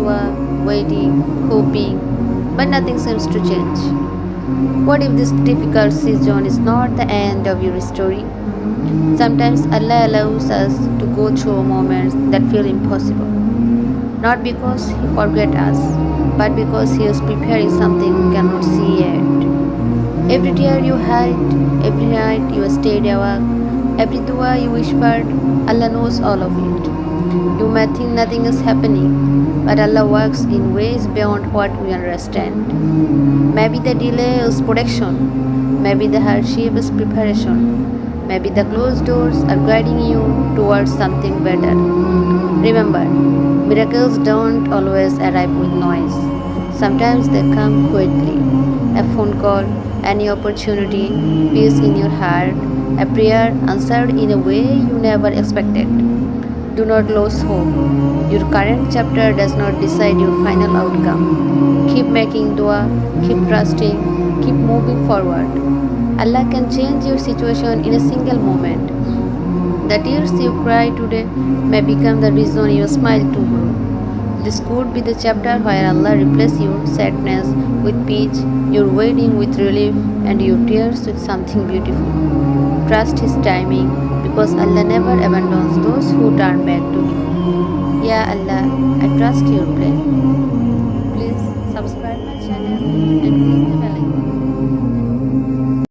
dua, waiting, hoping, but nothing seems to change. What if this difficult season is not the end of your story? Sometimes Allah allows us to go through moments that feel impossible. Not because He forget us, but because He is preparing something we cannot see yet. Every tear you had, every night you stayed awake, every dua you whispered, Allah knows all of it. You may think nothing is happening, but Allah works in ways beyond what we understand. Maybe the delay is protection, maybe the hardship is preparation, maybe the closed doors are guiding you towards something better. Remember, miracles don't always arrive with noise. Sometimes they come quietly. A phone call, any opportunity, peace in your heart, a prayer answered in a way you never expected. Do not lose hope. Your current chapter does not decide your final outcome. Keep making dua, keep trusting, keep moving forward. Allah can change your situation in a single moment. The tears you cry today may become the reason you smile tomorrow. This could be the chapter where Allah replaces your sadness with peace, your waiting with relief, and your tears with something beautiful. Trust His timing because Allah never abandons those who turn back to Him. Ya Allah, I trust your plan.